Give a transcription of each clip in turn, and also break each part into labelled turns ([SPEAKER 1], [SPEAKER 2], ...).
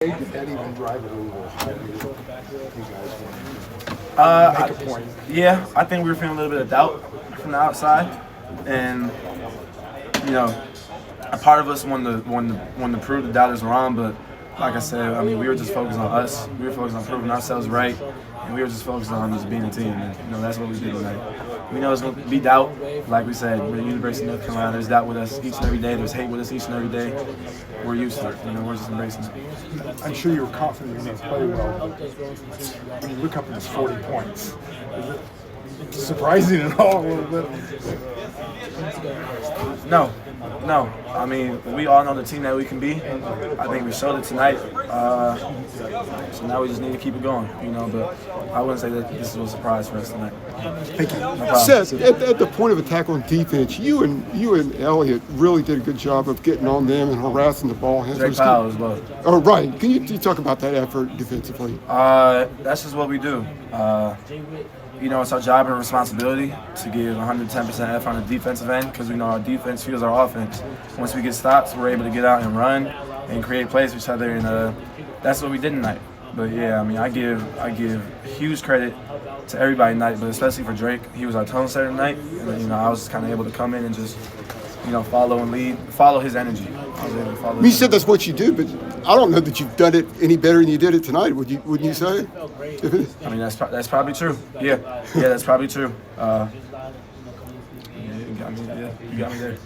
[SPEAKER 1] Did that even drive it a little higher? You guys make a point.
[SPEAKER 2] Yeah, I think we were feeling a little bit of doubt from the outside, and a part of us wanted to prove the doubters wrong. But like I said, I mean, we were just focused on us. We were focused on proving ourselves right, and we were just focused on just being a team. And that's what we did tonight. We know it's going to be doubt. Like we said, we're the University of North Carolina. There's doubt with us each and every day. There's hate with us each and every day. We're used to it. We're just embracing it.
[SPEAKER 1] I'm sure you were confident you're going to play well, but when you look up at this 40 points, is it surprising at all a little bit?
[SPEAKER 2] No. I mean, we all know the team that we can be. I think we showed it tonight. So now we just need to keep it going, But I wouldn't say that this was a surprise for us tonight.
[SPEAKER 1] Thank you. Seth, at the point of attack on defense, you and Elliott really did a good job of getting on them and harassing the ball handlers.
[SPEAKER 2] Drake Powell as well.
[SPEAKER 1] Oh, right. Can you talk about that effort defensively?
[SPEAKER 2] That's just what we do. It's our job and responsibility to give 110% effort on the defensive end because we know our defense fuels our offense. Once we get stops, we're able to get out and run and create plays for each other, and that's what we did tonight. But yeah, I mean, I give huge credit to everybody tonight, but especially for Drake. He was our tone setter tonight, and I was just kind of able to come in and just follow and lead, follow his energy.
[SPEAKER 1] You said that's what you do, but I don't know that you've done it any better than you did it tonight. Wouldn't you say?
[SPEAKER 2] I mean, that's probably true. Yeah, that's probably true. You got me there.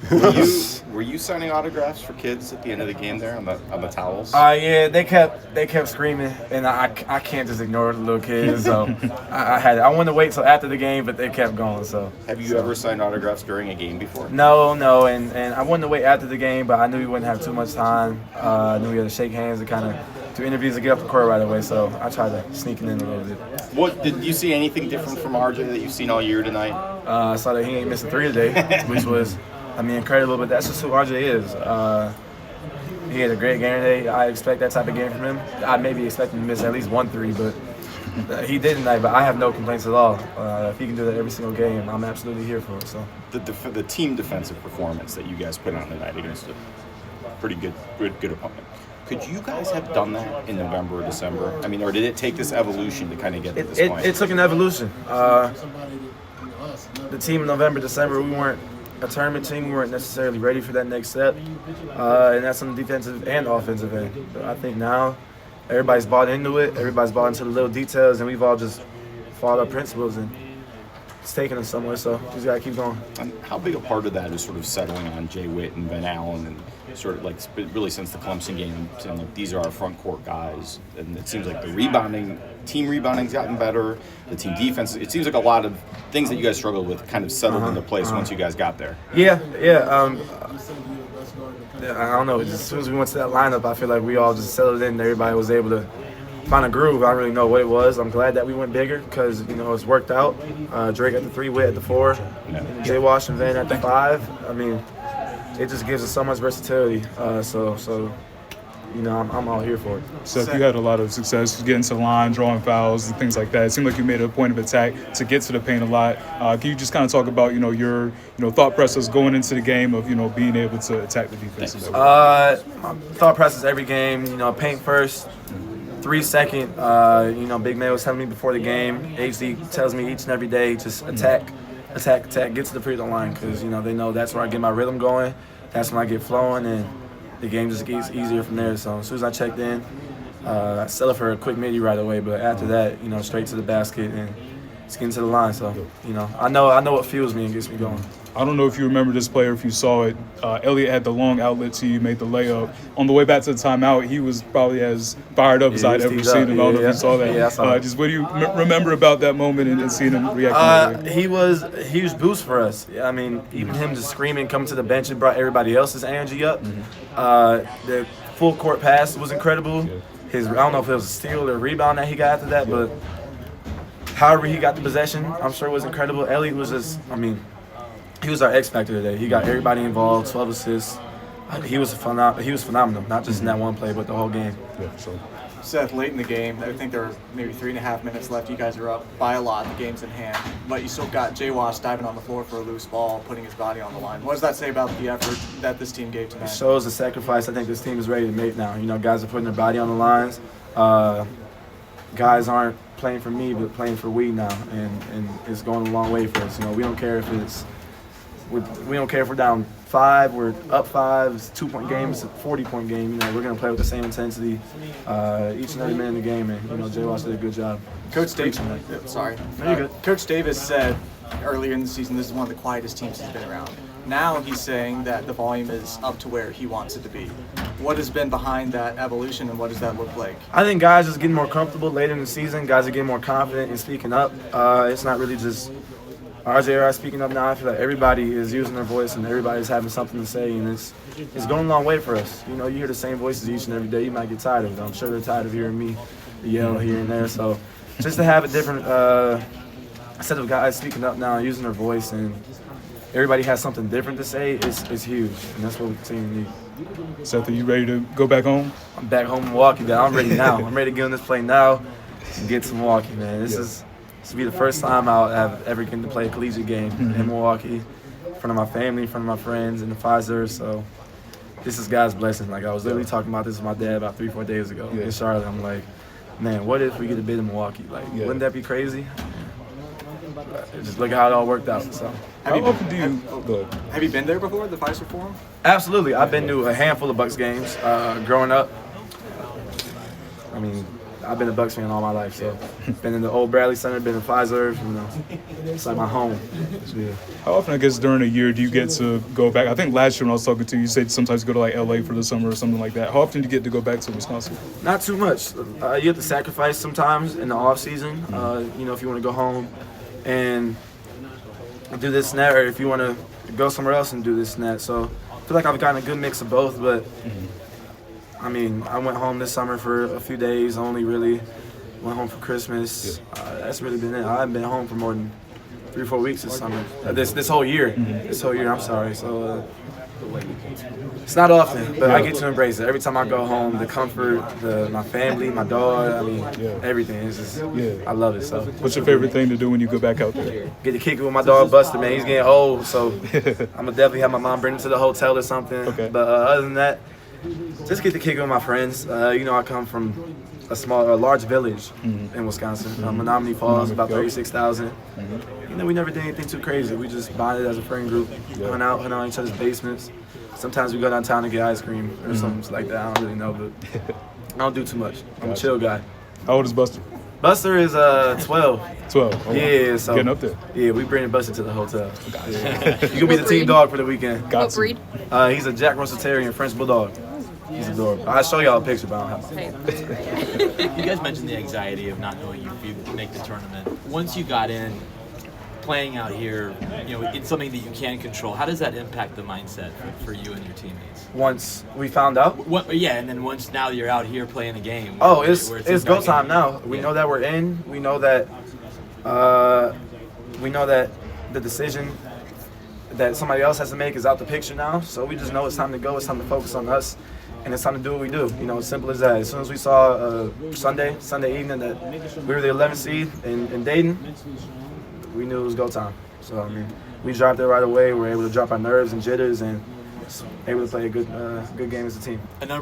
[SPEAKER 3] Were you signing autographs for kids at the end of the game there on the towels?
[SPEAKER 2] Yeah, they kept screaming, and I can't just ignore the little kids. So I wanted to wait till after the game, but they kept going. So
[SPEAKER 3] have you ever signed autographs during a game before?
[SPEAKER 2] No, and I wanted to wait after the game, but I knew we wouldn't have too much time. I knew we had to shake hands and kind of do interviews and get up the court right away. So I tried to sneak it in a little bit.
[SPEAKER 3] What did you see anything different from RJ that you've seen all year tonight?
[SPEAKER 2] I saw that he ain't missed a three today, which was, incredible. But that's just who RJ is. He had a great game today. I expect that type of game from him. I maybe expect him to miss at least 1 3, but he did tonight. But I have no complaints at all. If he can do that every single game, I'm absolutely here for it. So
[SPEAKER 3] the team defensive performance that you guys put on tonight against a pretty good opponent. Could you guys have done that in November or December? I mean, or did it take this evolution to kind of get to this point?
[SPEAKER 2] It took an evolution. The team in November, December, we weren't a tournament team. We weren't necessarily ready for that next step. And that's on the defensive and offensive end. But I think now everybody's bought into it. Everybody's bought into the little details, and we've all just followed our principles, and it's taking us somewhere. So we just got to keep going.
[SPEAKER 3] And how big a part of that is sort of settling on Jay Witt and Ben Allen and sort of like really since the Clemson game, saying like these are our front court guys, and it seems like the team rebounding's gotten better, the team defense, it seems like a lot of things that you guys struggled with kind of settled into place once you guys got there.
[SPEAKER 2] Yeah. I don't know, as soon as we went to that lineup, I feel like we all just settled in and everybody was able to find a groove. I don't really know what it was. I'm glad that we went bigger because, it's worked out. Drake at the 3, Witt at the 4, Jay Wash and Van at the 5. I mean, it just gives us so much versatility. I'm all here for it.
[SPEAKER 4] Seth, you had a lot of success getting to the line, drawing fouls, and things like that. It seemed like you made a point of attack to get to the paint a lot. Can you just kind of talk about, your thought process going into the game of, being able to attack the defense?
[SPEAKER 2] My thought process every game, paint first, 3 second. Big man was telling me before the game. HD tells me each and every day, just attack, get to the free throw line because, they know that's where I get my rhythm going. That's when I get flowing, and the game just gets easier from there. So as soon as I checked in, I settled for a quick midi right away. But after that, straight to the basket and just getting to the line. So, I know what fuels me and gets me going.
[SPEAKER 4] I don't know if you remember this play or if you saw it. Elliott had the long outlet to you, made the layup. On the way back to the timeout, he was probably as fired up as I'd ever seen him. I don't know if you saw that.
[SPEAKER 2] Yeah, I saw
[SPEAKER 4] just what do you remember about that moment and seeing him react?
[SPEAKER 2] He was a huge boost for us. I mean, even him just screaming, coming to the bench, and brought everybody else's energy up. The full court pass was incredible. I don't know if it was a steal or a rebound that he got after that, but however he got the possession, I'm sure it was incredible. Elliott was just, he was our X factor today. He got everybody involved, 12 assists. He was phenomenal, not just in that one play, but the whole game.
[SPEAKER 4] Yeah, so.
[SPEAKER 5] Seth, late in the game, I think there were maybe 3.5 minutes left. You guys are up by a lot. The game's in hand, but you still got Jay Wash diving on the floor for a loose ball, putting his body on the line. What does that say about the effort that this team gave tonight?
[SPEAKER 2] It shows the sacrifice I think this team is ready to make now. You know, guys are putting their body on the lines. Guys aren't playing for me, but playing for we now, and it's going a long way for us. You know, we don't care if we're down 5, we're up 5, it's a 2-point game, it's a 40-point game. You know, we're going to play with the same intensity each and every minute of the game, and, you know, Jay Wash did a good job.
[SPEAKER 5] Coach Davis, Coach Davis said earlier in the season this is one of the quietest teams he's been around. Now he's saying that the volume is up to where he wants it to be. What has been behind that evolution, and what does that look like?
[SPEAKER 2] I think guys are getting more comfortable later in the season. Guys are getting more confident in speaking up. It's not really just RJ or I speaking up now. I feel like everybody is using their voice and everybody's having something to say, and it's going a long way for us. You know, you hear the same voices each and every day. You might get tired of it. I'm sure they're tired of hearing me yell here and there. So just to have a different set of guys speaking up now and using their voice, and everybody has something different to say, is huge, and that's what we continue to need.
[SPEAKER 4] Seth, are you ready to go back home?
[SPEAKER 2] I'm back home in Milwaukee, man. I'm ready now. I'm ready to get on this plane now and get to Milwaukee, man. This will be the first time I'll ever get to play a collegiate game in Milwaukee, in front of my family, in front of my friends, in the Pfizer. So this is God's blessing. Like, I was literally talking about this with my dad about 3-4 days ago in Charlotte. I'm like, man, what if we get a bid in Milwaukee? Like, wouldn't that be crazy? Just look at how it all worked out. So,
[SPEAKER 5] Have you been there before, the Pfizer Forum?
[SPEAKER 2] Absolutely. I've been to a handful of Bucks games growing up. I mean, I've been a Bucks fan all my life, so been in the old Bradley Center, been in Pfizer. You know, it's like my home. Yeah.
[SPEAKER 4] How often, I guess, during a year do you get to go back? I think last year when I was talking to you, you said sometimes you go to like LA for the summer or something like that. How often do you get to go back to Wisconsin?
[SPEAKER 2] Not too much. You have to sacrifice sometimes in the off season. You know, if you want to go home and do this and that, or if you want to go somewhere else and do this and that. So I feel like I've gotten a good mix of both, but I mean, I went home this summer for a few days, only really went home for Christmas. That's really been it. I haven't been home for more than 3 or 4 weeks this summer. This whole year. This whole year, I'm sorry. So it's not often, but I get to embrace it. Every time I go home, the comfort, my family, my dog, I mean, everything. It's just, I love it. So,
[SPEAKER 4] what's your favorite thing to do when you go back out there?
[SPEAKER 2] Get to kick it with my dog Buster, man. He's getting old, so I'm gonna definitely have my mom bring him to the hotel or something.
[SPEAKER 4] Okay.
[SPEAKER 2] But other than that, just get to kick it with my friends. You know, I come from a large village in Wisconsin. Menominee Falls, about 36,000. You know, we never did anything too crazy. We just bonded as a friend group, hung out in each other's basements. Sometimes we go downtown to get ice cream or something like that. I don't really know, but I don't do too much. I'm a chill guy.
[SPEAKER 4] How old is Buster?
[SPEAKER 2] Buster is 12.
[SPEAKER 4] 12. Oh,
[SPEAKER 2] yeah, so
[SPEAKER 4] getting up there.
[SPEAKER 2] Yeah, we bring Buster to the hotel. Yeah. You can be the team dog for the weekend.
[SPEAKER 6] What breed?
[SPEAKER 2] He's a Jack Russell Terrier French Bulldog. He's adorable. I'll show y'all a picture, but I don't have
[SPEAKER 6] Okay.
[SPEAKER 7] You guys mentioned the anxiety of not knowing if you make the tournament. Once you got in, playing out here, you know, it's something that you can control. How does that impact the mindset for you and your teammates?
[SPEAKER 2] Once we found out?
[SPEAKER 7] And then once now you're out here playing the game.
[SPEAKER 2] It's go time now. We know that we're in. We know that the decision that somebody else has to make is out the picture now. So we just know it's time to go. It's time to focus on us, and it's time to do what we do. You know, as simple as that. As soon as we saw Sunday evening that we were the 11th seed in Dayton, we knew it was go time. So I mean, we dropped it right away. We were able to drop our nerves and jitters and able to play a good game as a team.